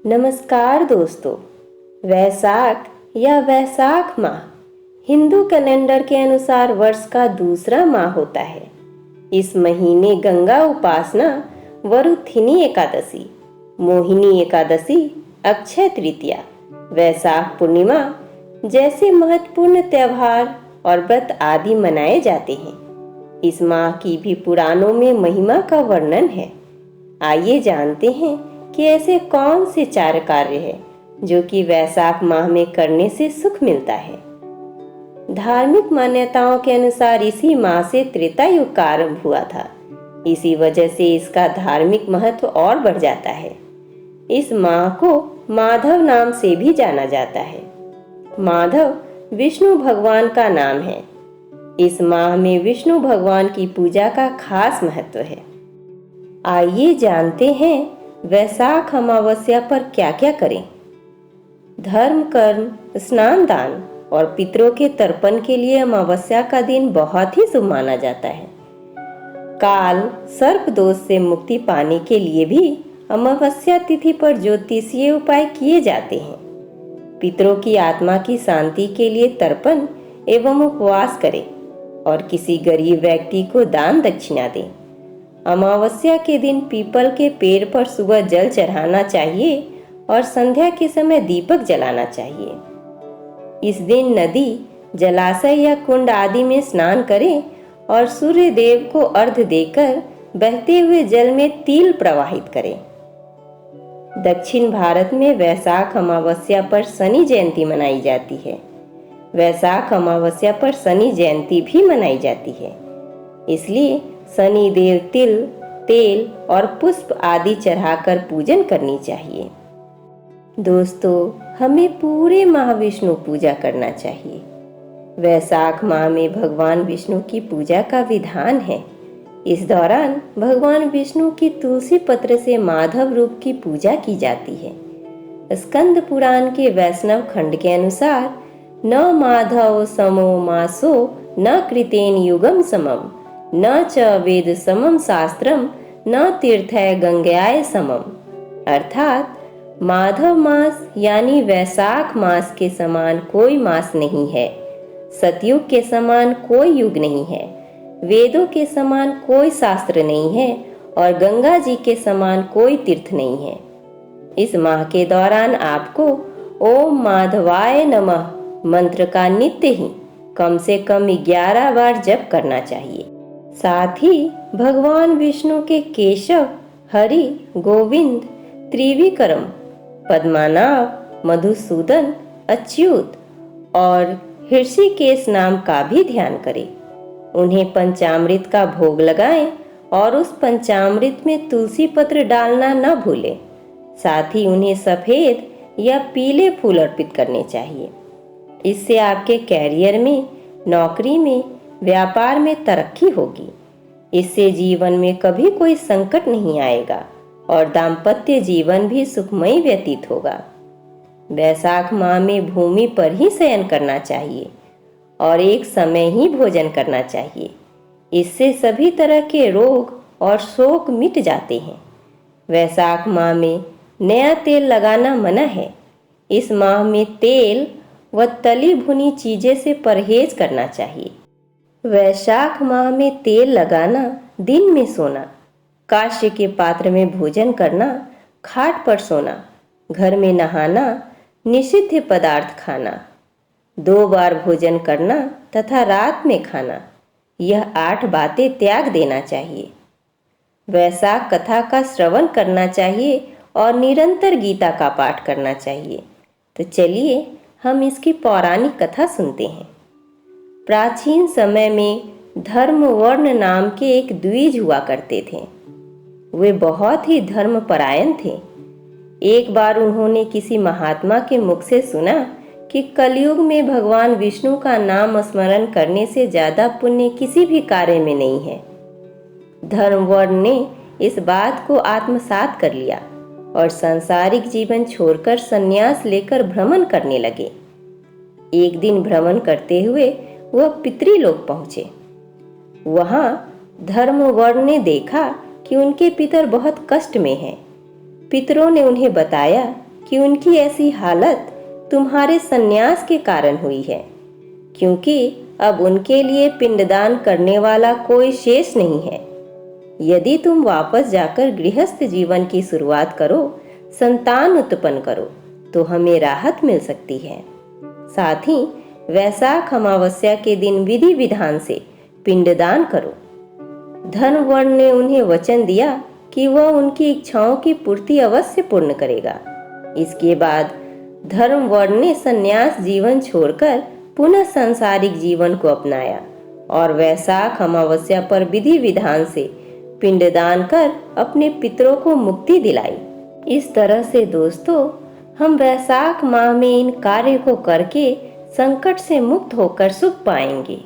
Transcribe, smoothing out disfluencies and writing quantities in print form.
नमस्कार दोस्तों। वैसाख या वैसाख माह हिंदू कैलेंडर के अनुसार वर्ष का दूसरा माह होता है। इस महीने गंगा उपासना, वरुथिनी एकादशी, मोहिनी एकादशी, अक्षय तृतीया, वैसाख पूर्णिमा जैसे महत्वपूर्ण त्योहार और व्रत आदि मनाए जाते हैं। इस माह की भी पुराणों में महिमा का वर्णन है। आइए जानते हैं कि ऐसे कौन से 4 कार्य हैं जो कि वैसाख माह में करने से सुख मिलता है। धार्मिक मान्यताओं के अनुसार इसी माह से त्रेता युग का आरंभ हुआ था। इसी वजह से इसका धार्मिक महत्व और बढ़ जाता है। इस माह को माधव नाम से भी जाना जाता है। माधव विष्णु भगवान का नाम है। इस माह में विष्णु भगवान की पूजा का खास महत्व है। आइए जानते हैं वैसाख अमावस्या पर क्या क्या करें। धर्म, कर्म, स्नान, दान और पितरों के तर्पण के लिए अमावस्या का दिन बहुत ही शुभ माना जाता है। काल सर्प दोष से मुक्ति पाने के लिए भी अमावस्या तिथि पर ज्योतिषीय उपाय किए जाते हैं। पितरों की आत्मा की शांति के लिए तर्पण एवं उपवास करें और किसी गरीब व्यक्ति को दान दक्षिणा दें। अमावस्या के दिन पीपल के पेड़ पर सुबह जल चढ़ाना चाहिए और संध्या के समय दीपक जलाना चाहिए। इस दिन नदी, जलाशय या कुंड आदि में स्नान करें और सूर्य देव को अर्घ्य देकर बहते हुए जल में तिल प्रवाहित करें। दक्षिण भारत में वैसाख अमावस्या पर शनि जयंती मनाई जाती है। वैसाख अमावस्या पर शनि जयंती भी मनाई जाती है। इसलिए शनि देव तिल, तेल और पुष्प आदि चढ़ाकर पूजन करनी चाहिए। दोस्तों, हमें पूरे माह विष्णु पूजा करना चाहिए। वैसाख माह में भगवान विष्णु की पूजा का विधान है। इस दौरान भगवान विष्णु की तुलसी पत्र से माधव रूप की पूजा की जाती है। स्कंद पुराण के वैष्णव खंड के अनुसार न माधव समो मासो न कृतेन युगम समम न च वेद समम शास्त्रम न तीर्थय गंगाय समम, अर्थात माधव मास यानी वैसाख मास के समान कोई मास नहीं है, सतयुग के समान कोई युग नहीं है, वेदों के समान कोई शास्त्र नहीं है और गंगा जी के समान कोई तीर्थ नहीं है। इस माह के दौरान आपको ओम माधवाय नमः मंत्र का नित्य ही कम से कम 11 बार जप करना चाहिए। साथ ही भगवान विष्णु के केशव, हरि, गोविंद, त्रिविक्रम, पद्मनाभ, मधुसूदन, अच्युत और हृषिकेश नाम का भी ध्यान करें। उन्हें पंचामृत का भोग लगाएं और उस पंचामृत में तुलसी पत्र डालना न भूलें। साथ ही उन्हें सफेद या पीले फूल अर्पित करने चाहिए। इससे आपके कैरियर में, नौकरी में, व्यापार में तरक्की होगी। इससे जीवन में कभी कोई संकट नहीं आएगा और दाम्पत्य जीवन भी सुखमय व्यतीत होगा। वैसाख माह में भूमि पर ही शयन करना चाहिए और एक समय ही भोजन करना चाहिए। इससे सभी तरह के रोग और शोक मिट जाते हैं। वैसाख माह में नया तेल लगाना मना है। इस माह में तेल व तली भुनी चीजें से परहेज करना चाहिए। वैशाख माह में तेल लगाना, दिन में सोना, काष्य के पात्र में भोजन करना, खाट पर सोना, घर में नहाना, निषिद्ध पदार्थ खाना, 2 बार भोजन करना तथा रात में खाना, यह 8 बातें त्याग देना चाहिए। वैसाख कथा का श्रवण करना चाहिए और निरंतर गीता का पाठ करना चाहिए। तो चलिए हम इसकी पौराणिक कथा सुनते हैं। प्राचीन समय में धर्मवर्ण नाम के एक द्विज हुआ करते थे। वे बहुत ही धर्मपरायण थे। एक बार उन्होंने किसी महात्मा के मुख से सुना कि कलयुग में भगवान विष्णु का नाम स्मरण करने से ज्यादा पुण्य किसी भी कार्य में नहीं है। धर्मवर्ण ने इस बात को आत्मसात कर लिया और सांसारिक जीवन छोड़कर संन्यास लेकर भ्रमण करने लगे। एक दिन भ्रमण करते हुए वह पितृलोक पहुंचे। वहां धर्मवर्ण ने देखा कि उनके पितर बहुत कष्ट में हैं। पितरों ने उन्हें बताया कि उनकी ऐसी हालत तुम्हारे संन्यास के कारण हुई है, क्योंकि अब उनके लिए पिंडदान करने वाला कोई शेष नहीं है। यदि तुम वापस जाकर गृहस्थ जीवन की शुरुआत करो, संतान उत्पन्न करो, तो हमें राहत मिल सकती है। साथ ही वैशाख अमावस्या के दिन विधि विधान से पिंडदान करो। धर्मवर्ण ने उन्हें वचन दिया कि वह उनकी इच्छाओं की पूर्ति अवश्य पूर्ण करेगा। इसके बाद धर्मवर्ण ने संन्यास जीवन छोड़कर पुनः सांसारिक जीवन को अपनाया और वैशाख अमावस्या पर विधि विधान से पिंडदान कर अपने पितरों को मुक्ति दिलाई। इस तरह से दोस्तों, हम वैशाख माह में इन कार्य को करके संकट से मुक्त होकर सुख पाएंगे।